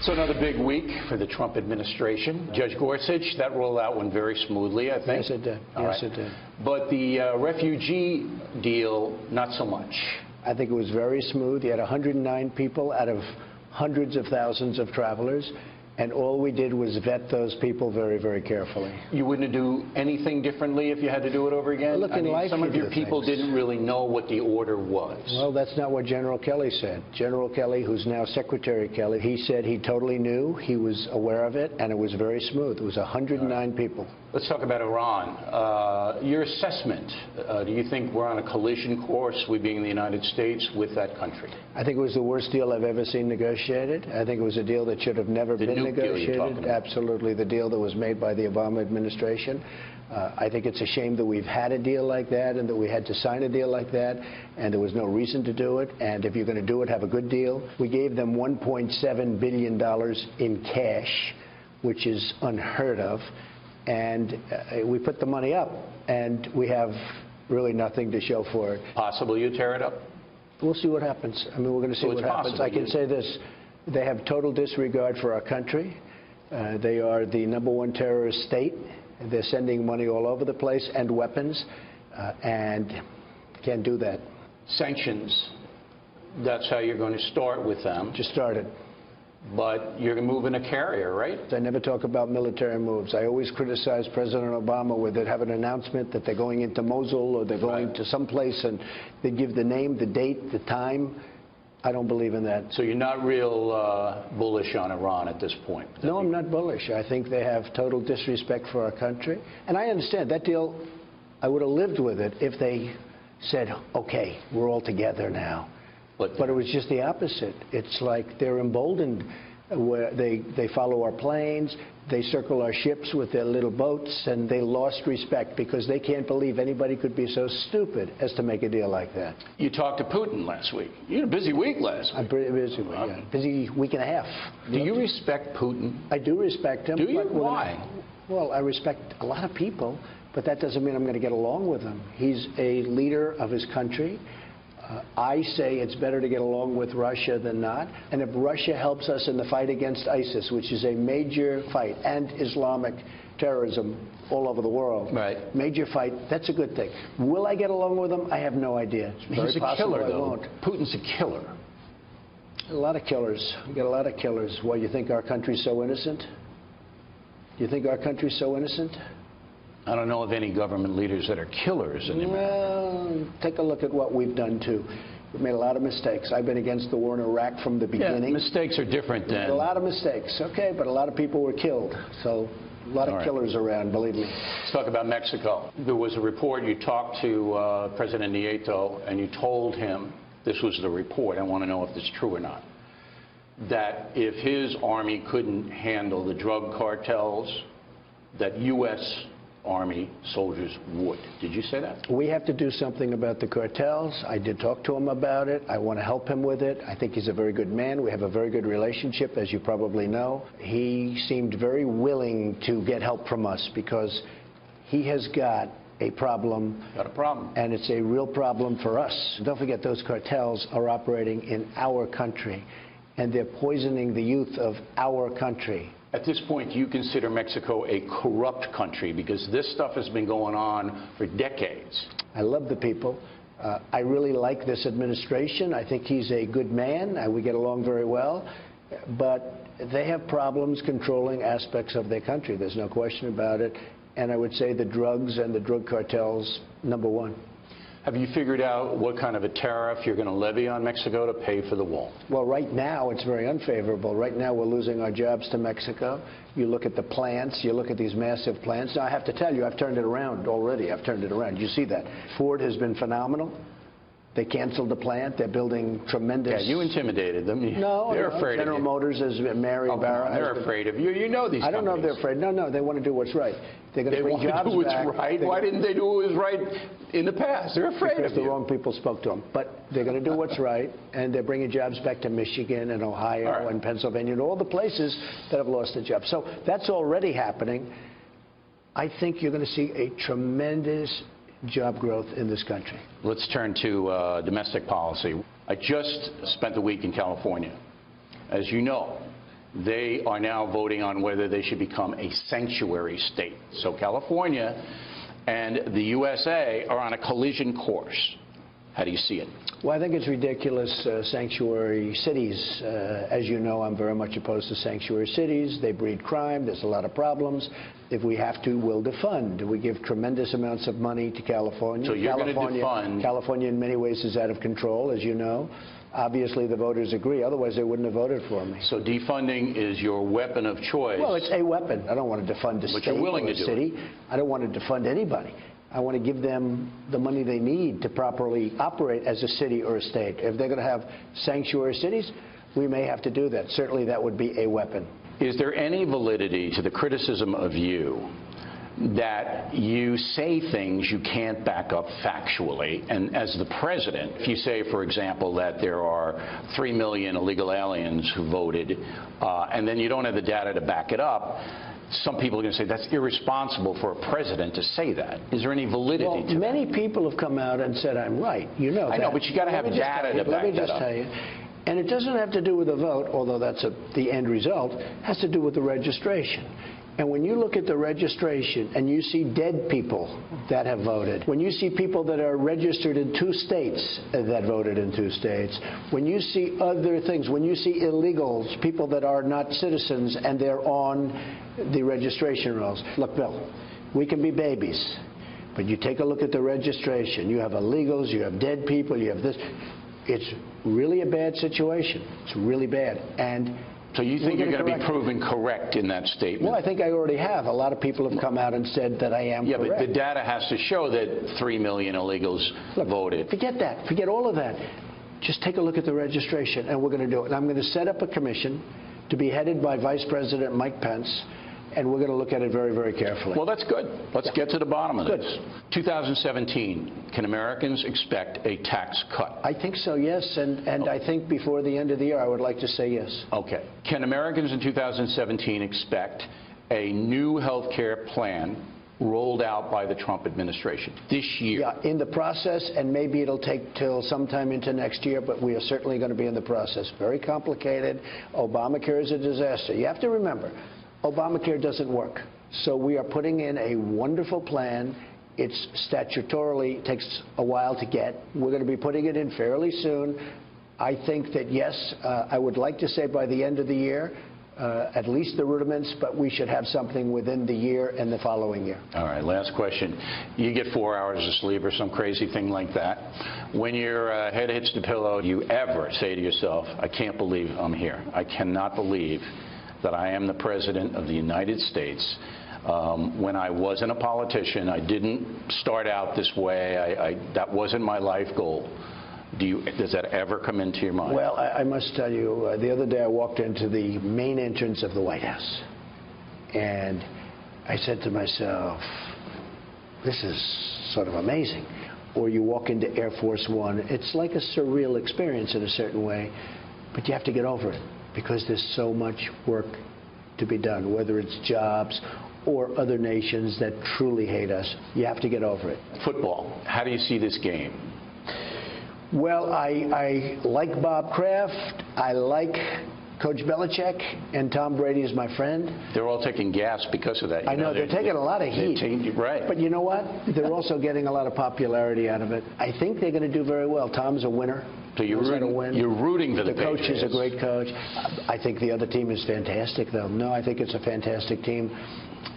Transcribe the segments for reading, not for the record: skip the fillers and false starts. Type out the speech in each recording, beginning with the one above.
So another big week for the Trump administration. Judge Gorsuch, that rollout went very smoothly, I think. Yes, it did. Yes, it did. But the refugee deal, not so much. I think it was very smooth. You had 109 people out of hundreds of thousands of travelers, and all we did was vet those people very, very carefully. You wouldn't do anything differently if you had to do it over again? Look, some of your people didn't really know what the order was. Well, that's not what General Kelly said. General Kelly, who's now Secretary Kelly, he said he totally knew, he was aware of it, and it was very smooth. It was 109 people. Let's talk about Iran. Your assessment, do you think we're on a collision course, we being the United States, with that country? I think it was the worst deal I've ever seen negotiated. I think it was a deal that should have never been negotiated. Absolutely, the deal that was made by the Obama administration. I think it's a shame that we've had a deal like that and that we had to sign a deal like that, and there was no reason to do it. And if you're going to do it, have a good deal. We gave them $1.7 billion in cash, which is unheard of. And we put the money up, and we have really nothing to show for it. Possible you tear it up? We'll see what happens. I mean, we're going to see what happens. I can say this. They have total disregard for our country. They are the #1 terrorist state. They're sending money all over the place and weapons, and can't do that. Sanctions, that's how you're going to start with them. Just started. But you're moving a carrier, right? I never talk about military moves. I always criticize President Obama where they'd have an announcement that they're going into Mosul or they're going to someplace, and they give the name, the date, the time. I don't believe in that. So you're not real bullish on Iran at this point? No, I'm not bullish. I think they have total disrespect for our country. And I understand that deal, I would have lived with it if they said, okay, we're all together now. But it was just the opposite. It's like they're emboldened, where they follow our planes, they circle our ships with their little boats, and they lost respect because they can't believe anybody could be so stupid as to make a deal like that. You talked to Putin last week. You had a busy week last week. A busy week, yeah. Busy week and a half. Do you respect Putin? I do respect him. Do you? Why? Well, I respect a lot of people, but that doesn't mean I'm going to get along with him. He's a leader of his country. I say it's better to get along with Russia than not. And if Russia helps us in the fight against ISIS, which is a major fight, and Islamic terrorism all over the world, major fight, that's a good thing. Will I get along with him? I have no idea. He's a killer, though. Putin's a killer. A lot of killers. We got a lot of killers. Why, you think our country's so innocent? You think our country's so innocent? I don't know of any government leaders that are killers in America. Well, take a look at what we've done, too. We've made a lot of mistakes. I've been against the war in Iraq from the beginning. Yeah, mistakes are different than... A lot of mistakes, okay, but a lot of people were killed. So a lot of killers around, believe me. Let's talk about Mexico. There was a report, you talked to President Nieto, and you told him, this was the report, I want to know if it's true or not, that if his army couldn't handle the drug cartels, that U.S. Army soldiers would. Did you say that? We have to do something about the cartels. I did talk to him about it. I want to help him with it. I think he's a very good man. We have a very good relationship, as you probably know. He seemed very willing to get help from us because he has got a problem. Got a problem. And it's a real problem for us. Don't forget, those cartels are operating in our country, and they're poisoning the youth of our country. At this point, do you consider Mexico a corrupt country? Because this stuff has been going on for decades. I love the people. I really like this administration. I think he's a good man. We get along very well. But they have problems controlling aspects of their country. There's no question about it. And I would say the drugs and the drug cartels, #1. Have you figured out what kind of a tariff you're going to levy on Mexico to pay for the wall? Well, right now, it's very unfavorable. Right now, we're losing our jobs to Mexico. You look at the plants. You look at these massive plants. Now, I have to tell you, I've turned it around already. I've turned it around. You see that. Ford has been phenomenal. They canceled the plant. They're building tremendous... Yeah, you intimidated them. No, they're afraid of you. General Motors, as Mary Barra... They're afraid of you. You know these companies. I don't know if they're afraid. No, they want to do what's right. They're going to bring jobs back. They want to do what's right? Why didn't they do what was right in the past? They're afraid of you. Because the wrong people spoke to them. But they're going to do what's right, and they're bringing jobs back to Michigan and Ohio and Pennsylvania and all the places that have lost their jobs. So that's already happening. I think you're going to see a tremendous job growth in this country. Let's turn to domestic policy. I just spent the week in California. As you know, they are now voting on whether they should become a sanctuary state. So California and the USA are on a collision course. How do you see it? Well, I think it's ridiculous, sanctuary cities. As you know, I'm very much opposed to sanctuary cities. They breed crime. There's a lot of problems. If we have to, we'll defund. We give tremendous amounts of money to California. So you're going to defund. California, in many ways, is out of control, as you know. Obviously, the voters agree. Otherwise, they wouldn't have voted for me. So defunding is your weapon of choice. Well, it's a weapon. I don't want to defund a state or a city. I don't want to defund anybody. I want to give them the money they need to properly operate as a city or a state. If they're going to have sanctuary cities, we may have to do that. Certainly, that would be a weapon. Is there any validity to the criticism of you that you say things you can't back up factually? And as the president, if you say, for example, that there are 3 million illegal aliens who voted, and then you don't have the data to back it up, some people are going to say that's irresponsible for a president to say that. Is there any validity to that? Many people have come out and said I'm right. You know that. I know, but you got to have data to back that up. Let me just tell you. And it doesn't have to do with the vote, although that's the end result. It has to do with the registration. And when you look at the registration and you see dead people that have voted, when you see people that are registered in 2 states that voted in 2 states, when you see other things, when you see illegals, people that are not citizens and they're on the registration rolls. Look, Bill, we can be babies, but you take a look at the registration. You have illegals, you have dead people, you have this. It's really a bad situation. It's really bad. And so you think you're going to be proven correct in that statement? Well, I think I already have. A lot of people have come out and said that I am correct. Yeah, but the data has to show that 3 million illegals voted. Forget that. Forget all of that. Just take a look at the registration, and we're going to do it. And I'm going to set up a commission to be headed by Vice President Mike Pence, and we're going to look at it very, very carefully. Well, that's good. Let's get to the bottom of this. 2017, can Americans expect a tax cut? I think so, yes, and I think before the end of the year, I would like to say yes. Okay. Can Americans in 2017 expect a new health care plan rolled out by the Trump administration this year? Yeah, in the process, and maybe it'll take till sometime into next year, but we are certainly going to be in the process. Very complicated. Obamacare is a disaster. You have to remember, Obamacare doesn't work. So we are putting in a wonderful plan. It's statutorily takes a while to get. We're going to be putting it in fairly soon. I think that, yes, I would like to say by the end of the year, at least the rudiments, but we should have something within the year and the following year. All right, last question. You get 4 hours of sleep or some crazy thing like that. When your head hits the pillow, do you ever say to yourself, I can't believe I'm here. I cannot believe that I am the President of the United States. When I wasn't a politician, I didn't start out this way. That wasn't my life goal. Does that ever come into your mind? Well, I must tell you, the other day I walked into the main entrance of the White House, and I said to myself, this is sort of amazing. Or you walk into Air Force One. It's like a surreal experience in a certain way, but you have to get over it, because there's so much work to be done, whether it's jobs or other nations that truly hate us. You have to get over it. Football, how do you see this game? Well, I like Bob Kraft. I like Coach Belichick, and Tom Brady is my friend. They're all taking gas because of that. I know, they're taking a lot of heat. Right. But you know what? They're also getting a lot of popularity out of it. I think they're going to do very well. Tom's a winner. So you're rooting for the Patriots. The coach is a great coach. I think the other team is fantastic, though. No, I think it's a fantastic team.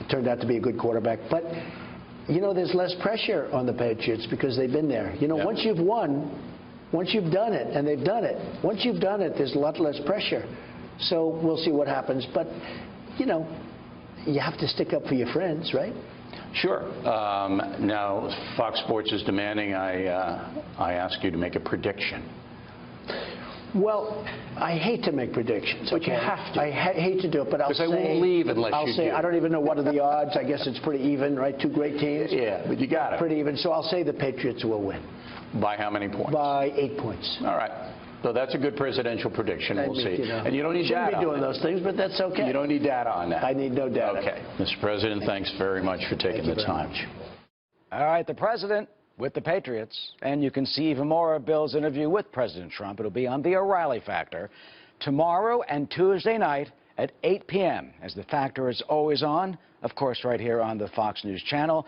It turned out to be a good quarterback. But, you know, there's less pressure on the Patriots because they've been there. You know, once you've won, once you've done it, and they've done it, once you've done it, there's a lot less pressure. So we'll see what happens. But, you know, you have to stick up for your friends, right? Sure. Now, Fox Sports is demanding I ask you to make a prediction. Well, I hate to make predictions. But you have to. I hate to do it, but I'll say... Because I won't leave unless you do. I don't even know what are the odds. I guess it's pretty even, right? 2 great teams. Yeah, but you got it. Pretty even. So I'll say the Patriots will win. By how many points? By 8 points. All right. So that's a good presidential prediction. We'll see. You know, and you don't need data. Shouldn't be doing those things, but that's okay. You don't need data on that. I need no data. Okay. Mr. President, thanks very much for taking the time. All right, the president with the Patriots, and you can see even more of Bill's interview with President Trump. It'll be on The O'Reilly Factor tomorrow and Tuesday night at 8 p.m. as The Factor is always on, of course, right here on the Fox News Channel.